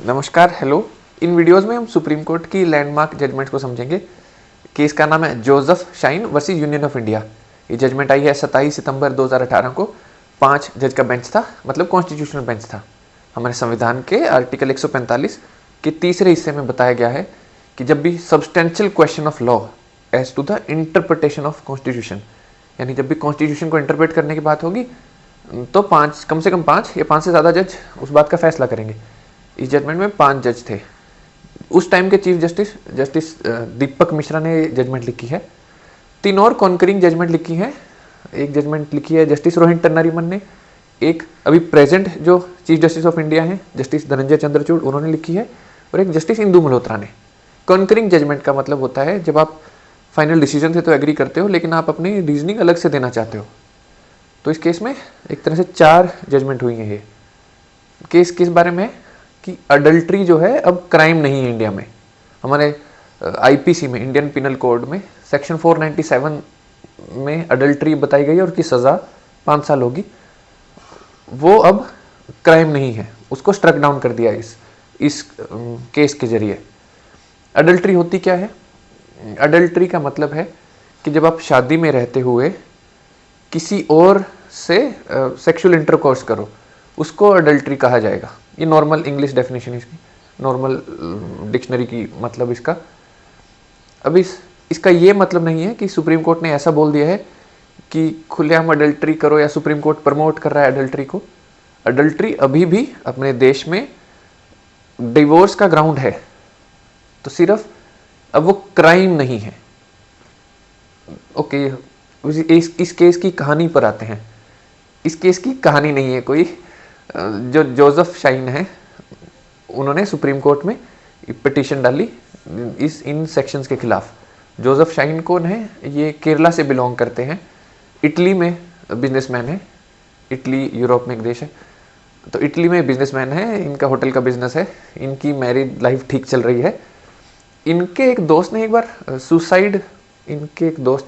नमस्कार, हेलो। इन वीडियोस में हम सुप्रीम कोर्ट की लैंडमार्क जजमेंट्स को समझेंगे। केस का नाम है Joseph shine versus Union of India. ये जजमेंट आई है 27 सितंबर 2018 को। 5 जज का बेंच था, मतलब कॉन्स्टिट्यूशनल बेंच था। हमारे संविधान के आर्टिकल 145 के तीसरे हिस्से में बताया गया है कि जब भी substantial question of law as to the interpretation of constitution, यानी जब भी कॉन्स्टिट्यूशन को इंटरप्रेट करने की बात होगी तो कम से कम 5 या 5 से ज़्यादा जज उस बात का फैसला करेंगे। इस जजमेंट में 5 जज थे। उस टाइम के चीफ जस्टिस दीपक मिश्रा ने जजमेंट लिखी है। 3 और कॉन्करिंग जजमेंट लिखी है। एक जजमेंट लिखी है जस्टिस रोहिंटन नरीमन ने, एक अभी प्रेजेंट जो चीफ जस्टिस ऑफ इंडिया हैं जस्टिस धनंजय चंद्रचूड़, उन्होंने लिखी है, और एक जस्टिस इंदु मल्होत्रा ने। कॉन्करिंग जजमेंट का मतलब होता है जब आप फाइनल डिसीजन से तो एग्री करते हो, लेकिन आप अपनी रीजनिंग अलग से देना चाहते हो। तो इस केस में एक तरह से 4 जजमेंट हुई हैं। ये केस किस बारे में है कि अडल्ट्री जो है अब क्राइम नहीं है इंडिया में। हमारे आईपीसी में, इंडियन पिनल कोड में सेक्शन 497 में अडल्ट्री बताई गई है और उसकी सज़ा 5 साल होगी। वो अब क्राइम नहीं है, उसको स्ट्रक डाउन कर दिया इस केस के जरिए। अडल्ट्री होती क्या है? अडल्ट्री का मतलब है कि जब आप शादी में रहते हुए किसी और से सेक्सुअल इंटरकोर्स करो, उसको अडल्ट्री कहा जाएगा। ये नॉर्मल इंग्लिश डेफिनेशन है इसकी, नॉर्मल डिक्शनरी की मतलब इसका। अब इसका ये मतलब नहीं है कि सुप्रीम कोर्ट ने ऐसा बोल दिया है कि खुलेआम अडल्ट्री करो, या सुप्रीम कोर्ट प्रमोट कर रहा है अडल्ट्री को। अडल्ट्री अभी भी अपने देश में डिवोर्स का ग्राउंड है, तो सिर्फ अब वो क्राइम नहीं है। ओके, इस केस की कहानी पर आते हैं। इस केस की कहानी नहीं है कोई। जो जोसेफ शाइन है, उन्होंने सुप्रीम कोर्ट में पिटीशन डाली इन सेक्शंस के खिलाफ। जोसेफ शाइन कौन है? ये केरला से बिलोंग करते हैं। इटली में बिजनेसमैन है। इटली यूरोप में एक देश है, तो इटली में बिजनेसमैन है। इनका होटल का बिजनेस है। इनकी मैरिड लाइफ ठीक चल रही है। इनके एक दोस्त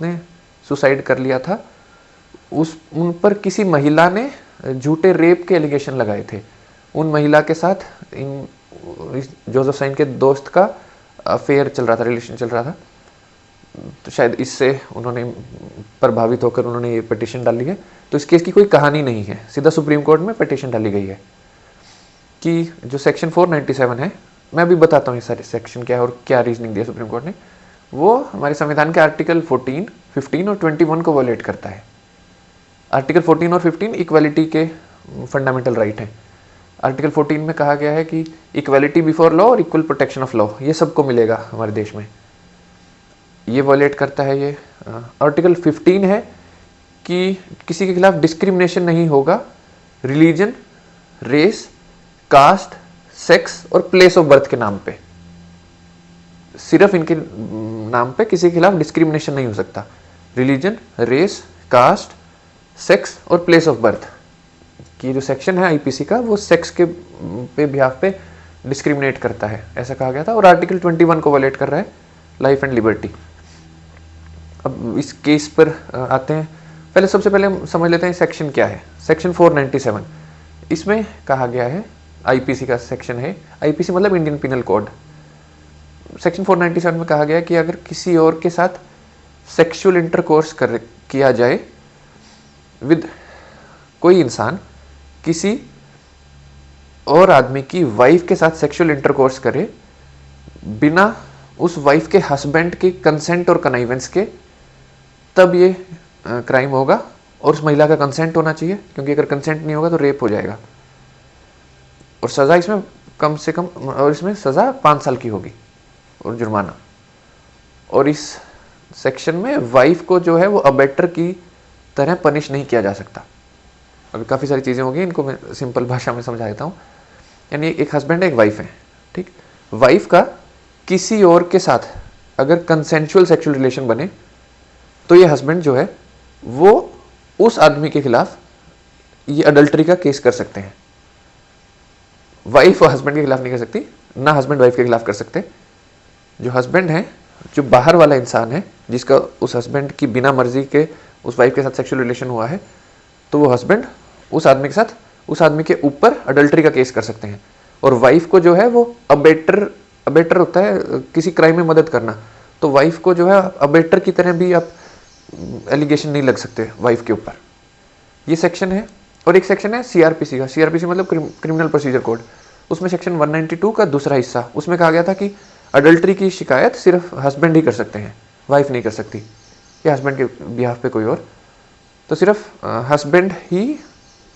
ने सुसाइड कर लिया था। उन पर किसी महिला ने झूठे रेप के एलिगेशन लगाए थे। उन महिला के साथ जोसेफ शाइन के दोस्त का अफेयर चल रहा था, रिलेशन चल रहा था। तो शायद इससे उन्होंने प्रभावित होकर उन्होंने ये पिटीशन डाली है। तो इस केस की कोई कहानी नहीं है, सीधा सुप्रीम कोर्ट में पिटीशन डाली गई है कि जो सेक्शन 497 है, मैं अभी बताता हूँ ये सारे सेक्शन क्या है और क्या रीजनिंग दिया सुप्रीम कोर्ट ने। वो हमारे संविधान के आर्टिकल 14, 15 और 21 को वॉलेट करता है। आर्टिकल 14 और 15 इक्वालिटी के फंडामेंटल राइट हैं। आर्टिकल 14 में कहा गया है कि इक्वालिटी बिफोर लॉ और इक्वल प्रोटेक्शन ऑफ लॉ, ये सबको मिलेगा हमारे देश में। ये वॉलेट करता है ये। आर्टिकल 15 है कि किसी के खिलाफ डिस्क्रिमिनेशन नहीं होगा रिलीजन, रेस, कास्ट, सेक्स और प्लेस ऑफ बर्थ के नाम पे। सिर्फ इनके नाम पे किसी के खिलाफ डिस्क्रिमिनेशन नहीं हो सकता। रिलीजन, रेस, कास्ट, सेक्स और प्लेस ऑफ बर्थ की जो सेक्शन है आईपीसी का, वो सेक्स के पे बिहाफ पे डिस्क्रिमिनेट करता है, ऐसा कहा गया था। और आर्टिकल 21 को वॉलेट कर रहा है, लाइफ एंड लिबर्टी। अब इस केस पर आते हैं। सबसे पहले हम समझ लेते हैं सेक्शन क्या है। सेक्शन 497, इसमें कहा गया है, आईपीसी का सेक्शन है। आईपीसी मतलब इंडियन पिनल कोड। सेक्शन 497 में कहा गया है कि अगर किसी और के साथ सेक्सुअल इंटरकोर्स किया जाए विद कोई इंसान किसी और आदमी की वाइफ के साथ सेक्सुअल इंटरकोर्स करे बिना उस वाइफ के हस्बैंड के कंसेंट और कनाइवेंस के, तब ये क्राइम होगा। और उस महिला का कंसेंट होना चाहिए, क्योंकि अगर कंसेंट नहीं होगा तो रेप हो जाएगा। और सज़ा इसमें कम से कम, और इसमें सज़ा 5 साल की होगी और जुर्माना। और इस सेक्शन में वाइफ को जो है वो अबेटर की तरह पनिश नहीं किया जा सकता। अभी काफ़ी सारी चीज़ें होंगी, इनको मैं सिंपल भाषा में समझा देता हूँ। यानी एक हस्बैंड है, एक वाइफ है, ठीक। वाइफ का किसी और के साथ अगर कंसेंशुअल सेक्सुअल रिलेशन बने तो ये हस्बैंड जो है वो उस आदमी के खिलाफ ये अडल्ट्री का केस कर सकते हैं। वाइफ और हस्बैंड के खिलाफ नहीं कर सकती, ना हस्बैंड वाइफ के खिलाफ कर सकते। जो हस्बैंड है, जो बाहर वाला इंसान है, जिसका उस हस्बैंड की बिना मर्जी के उस वाइफ के साथ सेक्सुअल रिलेशन हुआ है, तो वो हस्बैंड उस आदमी के साथ, उस आदमी के ऊपर अडल्ट्री का केस कर सकते हैं। और वाइफ को जो है वो अबेटर, अबेटर होता है किसी क्राइम में मदद करना, तो वाइफ को जो है अबेटर की तरह भी आप एलिगेशन नहीं लग सकते वाइफ के ऊपर। ये सेक्शन है। और एक सेक्शन है सीआरपीसी का, सीआरपीसी मतलब क्रिमिनल प्रोसीजर कोड, उसमें सेक्शन 192 का दूसरा हिस्सा, उसमें कहा गया था कि अडल्ट्री की शिकायत सिर्फ हस्बैंड ही कर सकते हैं, वाइफ नहीं कर सकती, या हस्बैंड के बिहाफ पे कोई और, तो सिर्फ हस्बैंड ही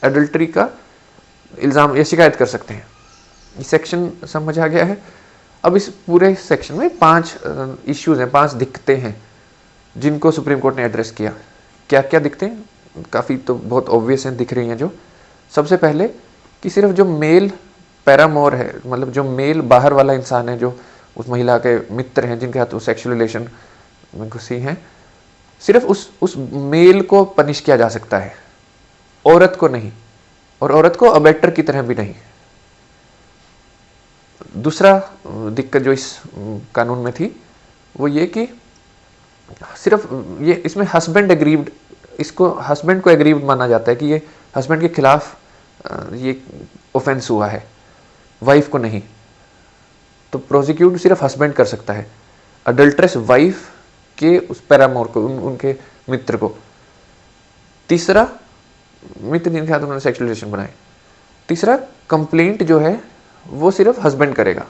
अडल्ट्री का इल्ज़ाम या शिकायत कर सकते हैं। ये सेक्शन समझ आ गया है। अब इस पूरे सेक्शन में 5 इश्यूज हैं, 5 दिक्कतें हैं जिनको सुप्रीम कोर्ट ने एड्रेस किया। क्या क्या दिक्कतें, काफ़ी तो बहुत ऑब्वियस हैं, दिख रही हैं जो। सबसे पहले कि सिर्फ जो मेल पैरामोर है, मतलब जो मेल बाहर वाला इंसान है, जो उस महिला के मित्र हैं जिनके साथ वो सेक्सुअल रिलेशन में घुसी हैं, सिर्फ उस मेल को पनिश किया जा सकता है, औरत को नहीं, और औरत को अबेटर की तरह भी नहीं। दूसरा दिक्कत जो इस कानून में थी वो ये कि सिर्फ ये इसमें हस्बैंड एग्रीव्ड, इसको हस्बैंड को एग्रीव्ड माना जाता है कि ये हस्बैंड के खिलाफ ये ऑफेंस हुआ है, वाइफ को नहीं। तो प्रोसिक्यूट सिर्फ हस्बैंड कर सकता है, अडल्ट्रेस वाइफ के उस पैरामोर को, उनके मित्र को। तीसरा, मित्र जिनके साथ उन्होंने सेक्सुअल रिलेशन बनाए। तीसरा, कंप्लेंट जो है वो सिर्फ हस्बैंड करेगा,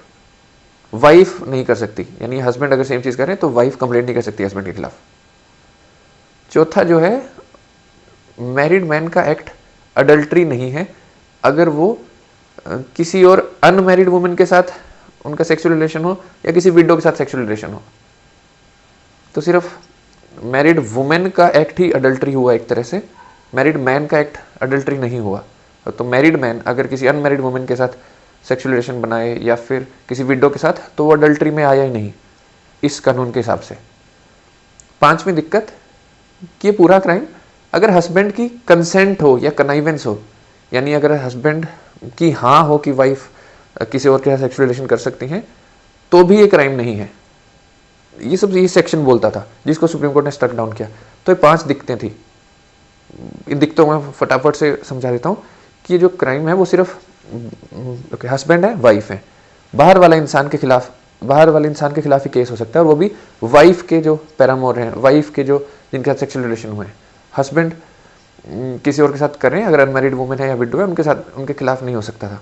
वाइफ नहीं कर सकती, यानी हस्बैंड अगर सेम चीज करे तो वाइफ कंप्लेंट नहीं कर सकती हस्बैंड के खिलाफ। चौथा जो है, मैरिड मैन का एक्ट अडल्ट्री नहीं है अगर वो किसी और अनमैरिड वुमेन के साथ उनका सेक्सुअल रिलेशन हो या किसी विडो के साथ सेक्सुअल रिलेशन हो। तो सिर्फ मैरिड वुमेन का एक्ट ही अडल्ट्री हुआ एक तरह से, मैरिड मैन का एक्ट अडल्ट्री नहीं हुआ। तो मैरिड मैन अगर किसी अनमैरिड वुमेन के साथ सेक्सुअल रिलेशन बनाए या फिर किसी विडो के साथ, तो वो अडल्ट्री में आया ही नहीं इस कानून के हिसाब से। पांचवी दिक्कत कि ये पूरा क्राइम अगर हस्बैंड की कंसेंट हो या कनाइवेंस हो, यानी अगर हस्बैंड की हाँ हो कि वाइफ किसी और के साथ सेक्सुअल रिलेशन कर सकती हैं, तो भी ये क्राइम नहीं है। ये सब ये सेक्शन बोलता था जिसको सुप्रीम कोर्ट ने स्ट्रक डाउन किया। तो ये 5 दिक्कतें थी। इन दिक्कतों में फटाफट से समझा देता हूँ कि ये जो क्राइम है वो सिर्फ हस्बैंड है, वाइफ है, बाहर वाले इंसान के खिलाफ ही केस हो सकता है, और वो भी वाइफ के जो पैरामोर हैं, वाइफ के जो जिनके साथ सेक्सुअल रिलेशन हुए हैं। हस्बैंड किसी और के साथ कर रहे हैं, अगर अनमैरिड वुमेन है या विडो है, उनके साथ उनके खिलाफ नहीं हो सकता था,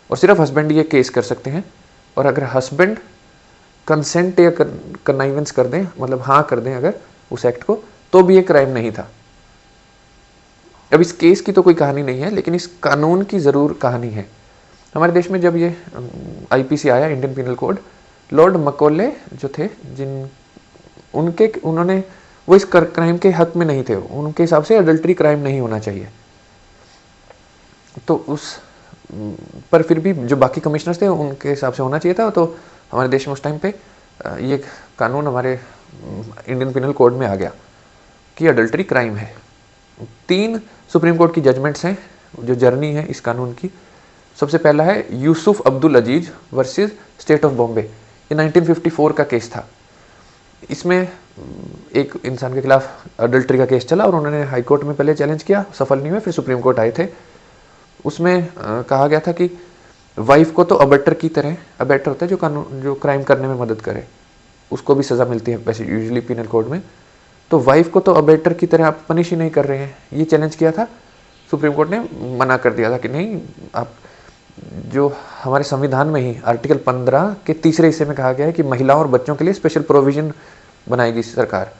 और सिर्फ हस्बैंड ये केस कर सकते हैं। और अगर हस्बैंड कंसेंट या कनाइवेंस कर दें, मतलब हाँ कर दें अगर उस एक्ट को, तो भी ये क्राइम नहीं था। अब इस केस की तो कोई कहानी नहीं है, लेकिन इस कानून की ज़रूर कहानी है। हमारे देश में जब ये आईपीसी आया, इंडियन पिनल कोड, लॉर्ड मकोले जो थे, उन्होंने वो इस क्राइम के हक में नहीं थे, उनके हिसाब से अडल्ट्री क्राइम नहीं होना चाहिए। तो उस पर फिर भी जो बाकी कमिश्नर्स थे उनके हिसाब से होना चाहिए था। तो हमारे देश में उस टाइम पे ये कानून हमारे इंडियन पिनल कोड में आ गया कि अडल्ट्री क्राइम है। 3 सुप्रीम कोर्ट की जजमेंट्स हैं जो जर्नी है इस कानून की। सबसे पहला है Yusuf Abdul Aziz versus State of Bombay. ये 1954 का केस था। इसमें एक इंसान के खिलाफ अडल्ट्री का केस चला और उन्होंने हाई कोर्ट में पहले चैलेंज किया, सफल नहीं हुए, फिर सुप्रीम कोर्ट आए थे। उसमें कहा गया था कि वाइफ को तो अबेटर की तरह, अबेटर होता है जो क्राइम करने में मदद करे, उसको भी सज़ा मिलती है वैसे यूजुअली पिनल कोड में, तो वाइफ को तो अबेटर की तरह आप पनिश ही नहीं कर रहे हैं। ये चैलेंज किया था, सुप्रीम कोर्ट ने मना कर दिया था कि नहीं, आप जो हमारे संविधान में ही आर्टिकल 15 के तीसरे हिस्से में कहा गया है कि महिलाओं और बच्चों के लिए स्पेशल प्रोविजन बनाएगी सरकार,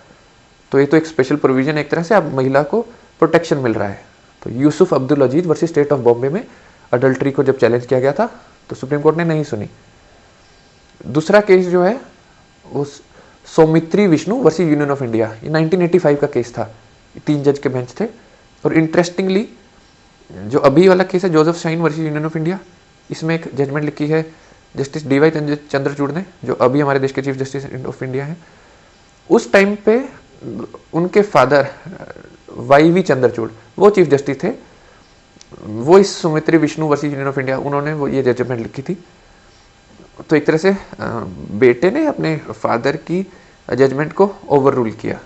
तो ये तो एक स्पेशल प्रोविजन, एक तरह से आप महिला को प्रोटेक्शन मिल रहा है। तो Yusuf Abdul Aziz versus State of Bombay में अडल्ट्री को जब चैलेंज किया गया था तो सुप्रीम कोर्ट ने नहीं सुनी। दूसरा केस जो है वो Saumitri Vishnu versus Union of India, ये 1985 का केस था। 3 जज के बेंच थे। और इंटरेस्टिंगली जो अभी वाला केस है Joseph shine versus Union of India, इसमें एक जजमेंट लिखी है जस्टिस डी वाई चंद्रचूड़ ने, जो अभी हमारे देश के चीफ जस्टिस ऑफ इंडिया हैं। उस टाइम पे उनके फादर वाई वी चंद्रचूड़ वो चीफ जस्टिस थे, वो इस Saumitri Vishnu versus Union of India, उन्होंने वो ये जजमेंट लिखी थी। तो एक तरह से बेटे ने अपने फादर की जजमेंट को ओवर रूल किया।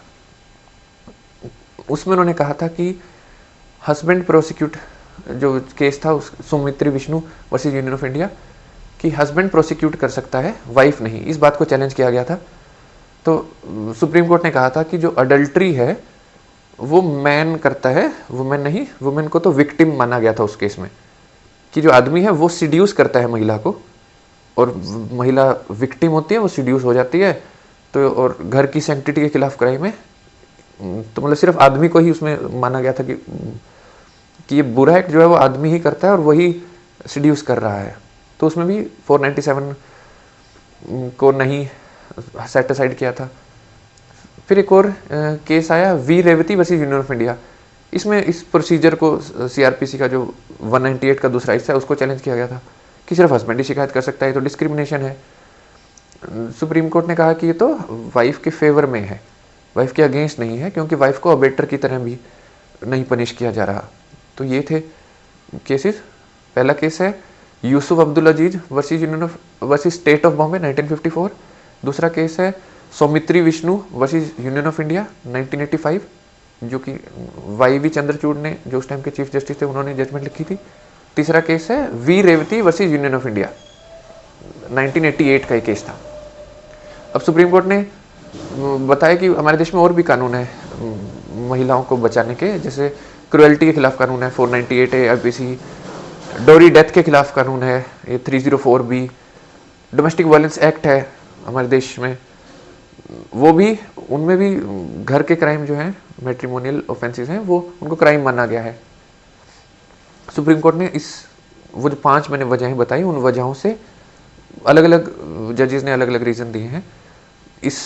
उसमें उन्होंने कहा था कि हस्बैंड प्रोसिक्यूट जो केस था उस Saumitri Vishnu versus Union of India, कि हस्बैंड प्रोसिक्यूट कर सकता है, वाइफ नहीं। इस बात को चैलेंज किया गया था। तो सुप्रीम कोर्ट ने कहा था कि जो अडल्ट्री है वो मैन करता है, वुमेन नहीं। वुमेन को तो विक्टिम माना गया था उस केस में, कि जो आदमी है वो सिड्यूस करता है महिला को, और महिला विक्टिम होती है, वो सिड्यूस हो जाती है। तो और घर की सैंक्टिटी के खिलाफ क्राइम है। तो मतलब सिर्फ आदमी को ही उसमें माना गया था कि ये बुरा एक्ट जो है वो आदमी ही करता है और वही सिड्यूस कर रहा है। तो उसमें भी 497 को नहीं सेट असाइड किया था। फिर एक और केस आया V Revathi versus Union of India. इसमें इस प्रोसीजर को सीआरपीसी का जो 198 का दूसरा हिस्सा है उसको चैलेंज किया गया था कि सिर्फ हस्बैंड ही शिकायत कर सकता है, तो डिस्क्रिमिनेशन है। सुप्रीम कोर्ट ने कहा कि ये तो वाइफ के फेवर में है, वाइफ के अगेंस्ट नहीं है, क्योंकि वाइफ को अबेटर की तरह भी नहीं पनिश किया जा रहा। तो ये थे केसेस। पहला केस है Yusuf Abdul Aziz versus State of Bombay 1954। दूसरा केस है Saumitri Vishnu versus Union of India 1985, जो कि वाई.वी. चंद्रचूड़ ने, जो उस टाइम के चीफ जस्टिस थे, उन्होंने जजमेंट लिखी थी। तीसरा केस है V Revathi versus Union of India 1988 का एक केस था। अब सुप्रीम कोर्ट ने बताया कि हमारे देश में और भी कानून है महिलाओं को बचाने के, जैसे क्रुएल्टी के खिलाफ कानून है 498 है आईपीसी, डोरी डेथ के खिलाफ कानून है ये 304 बी, डोमेस्टिक वायलेंस एक्ट है हमारे देश में, वो भी, उनमें भी घर के क्राइम जो हैं, मैट्रिमोनियल ऑफेंसेस हैं, वो उनको क्राइम माना गया है। सुप्रीम कोर्ट ने वो जो 5 मैंने वजहें बताई, उन वजहों से अलग अलग जजेस ने अलग अलग रीज़न दिए हैं। इस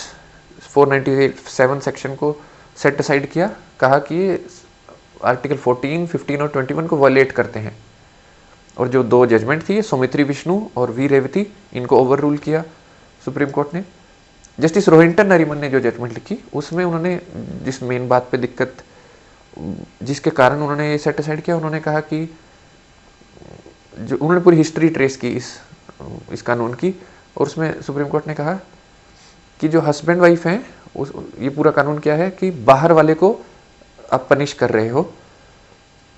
497 सेक्शन को सेट असाइड किया, कहा कि ये आर्टिकल 14, 15 और 21 को वायलेट करते हैं। और जो 2 जजमेंट थी, सौमित्री विष्णु और वी रेवती, इनको ओवर रूल किया सुप्रीम कोर्ट ने। जस्टिस रोहिंटन नरीमन ने जो जजमेंट लिखी, उसमें उन्होंने जिस मेन बात पे दिक्कत, जिसके कारण उन्होंने ये सेट असाइड किया, उन्होंने कहा कि जो उन्होंने पूरी हिस्ट्री ट्रेस की इस कानून की, और उसमें सुप्रीम कोर्ट ने कहा कि जो हस्बैंड वाइफ हैं, ये पूरा कानून क्या है कि बाहर वाले को आप पनिश कर रहे हो,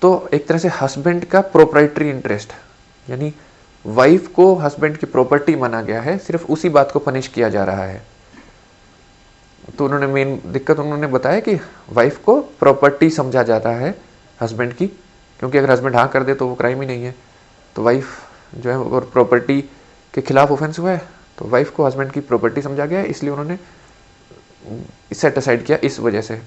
तो एक तरह से हस्बैंड का प्रोप्राइटरी इंटरेस्ट, यानी वाइफ को हस्बैंड की प्रॉपर्टी माना गया है, सिर्फ उसी बात को पनिश किया जा रहा है। तो उन्होंने मेन दिक्कत उन्होंने बताया कि वाइफ को प्रॉपर्टी समझा जाता है हस्बैंड की, क्योंकि अगर हस्बैंड हाँ कर दे तो वो क्राइम ही नहीं है। तो वाइफ जो है और प्रॉपर्टी के खिलाफ ऑफेंस हुआ है, तो वाइफ को हस्बैंड की प्रॉपर्टी समझा गया है, इसलिए उन्होंने सेट असाइड किया इस वजह से।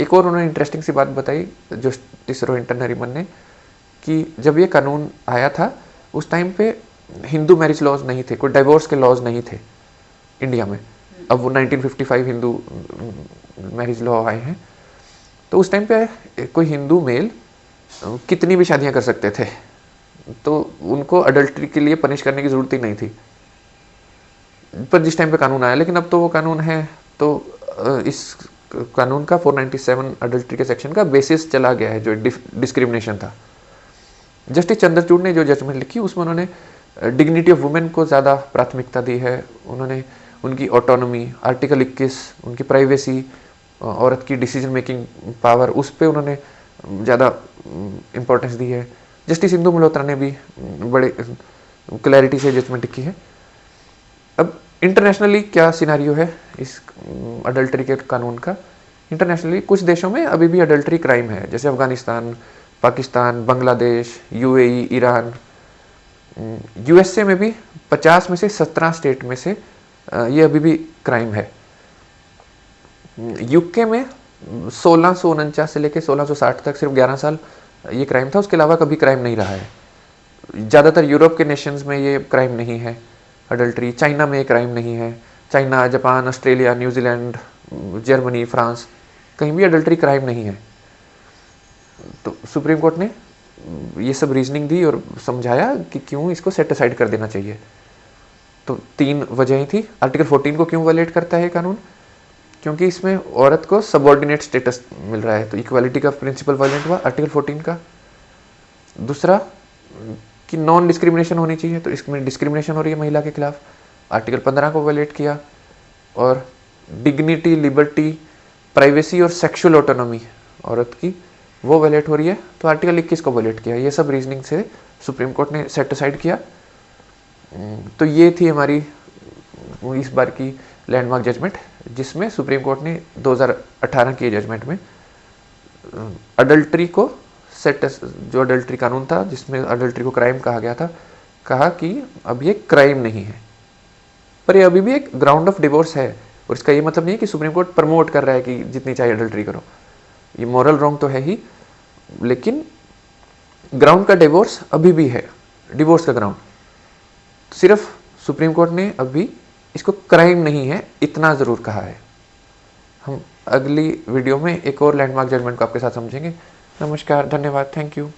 एक और उन्होंने इंटरेस्टिंग सी बात बताई जस्टिस रोहिंटन नरीमन ने, कि जब ये कानून आया था उस टाइम पे हिंदू मैरिज लॉज नहीं थे, कोई डाइवोर्स के लॉज नहीं थे इंडिया में। अब वो 1955 हिंदू मैरिज लॉ आए हैं। तो उस टाइम पे कोई हिंदू मेल कितनी भी शादियां कर सकते थे, तो उनको अडल्ट्री के लिए पनिश करने की जरूरत ही नहीं थी, पर जिस टाइम पे कानून आया। लेकिन अब तो वो कानून है, तो इस कानून का 497 अडल्ट्री के सेक्शन का बेसिस चला गया है, जो डिस्क्रिमिनेशन था। जस्टिस चंद्रचूड़ ने जो जजमेंट लिखी, उसमें उन्होंने डिग्निटी ऑफ वुमेन को ज़्यादा प्राथमिकता दी है। उन्होंने उनकी ऑटोनॉमी, आर्टिकल 21, उनकी प्राइवेसी, औरत की डिसीजन मेकिंग पावर, उस पर उन्होंने ज़्यादा इम्पोर्टेंस दी है। जस्टिस इंदु मल्होत्रा ने भी बड़े क्लैरिटी से जजमेंट लिखी है। अब इंटरनेशनली क्या सिनारियो है इस अडल्ट्री के कानून का? इंटरनेशनली कुछ देशों में अभी भी अडल्ट्री क्राइम है, जैसे Afghanistan, Pakistan, Bangladesh, UAE, Iran. USA में भी 50 में से 17 स्टेट में से ये अभी भी क्राइम है। यूके में 1649 से लेकर 1660 तक सिर्फ 11 साल ये क्राइम था, उसके अलावा कभी क्राइम नहीं रहा है। ज़्यादातर यूरोप के नेशंस में ये क्राइम नहीं है अडल्ट्री। चाइना में ये क्राइम नहीं है। China, Japan, Australia, New Zealand, Germany, France, कहीं भी अडल्ट्री क्राइम नहीं है। तो सुप्रीम कोर्ट ने ये सब रीजनिंग दी और समझाया कि क्यों इसको सेट असाइड कर देना चाहिए। तो 3 वजहें थी। आर्टिकल 14 को क्यों वायलेट करता है कानून? क्योंकि इसमें औरत को सबऑर्डिनेट स्टेटस मिल रहा है, तो इक्वालिटी का प्रिंसिपल वायलेट हुआ आर्टिकल 14 का। दूसरा कि नॉन डिस्क्रिमिनेशन होनी चाहिए, तो इसमें डिस्क्रिमिनेशन हो रही है महिला के खिलाफ, आर्टिकल 15 को वायलेट किया। और डिग्निटी, लिबर्टी, प्राइवेसी और सेक्सुअल ऑटोनॉमी औरत की, वो वायलेट हो रही है, तो आर्टिकल 21 को वायलेट किया। ये सब रीजनिंग से सुप्रीम कोर्ट ने सेट असाइड किया। तो ये थी हमारी इस बार की लैंडमार्क जजमेंट, जिसमें सुप्रीम कोर्ट ने 2018 की जजमेंट में अडल्ट्री को सेट, जो अडल्ट्री कानून था जिसमें अडल्ट्री को क्राइम कहा गया था, कहा कि अब ये क्राइम नहीं है, पर ये अभी भी एक ग्राउंड ऑफ डिवोर्स है। और इसका ये मतलब नहीं है कि सुप्रीम कोर्ट प्रमोट कर रहा है कि जितनी चाहिए अडल्ट्री करो, ये मॉरल रॉन्ग तो है ही, लेकिन ग्राउंड का डिवोर्स अभी भी है, डिवोर्स का ग्राउंड। सिर्फ सुप्रीम कोर्ट ने अभी इसको क्राइम नहीं है इतना ज़रूर कहा है। हम अगली वीडियो में एक और लैंडमार्क जजमेंट को आपके साथ समझेंगे। नमस्कार, धन्यवाद, थैंक यू।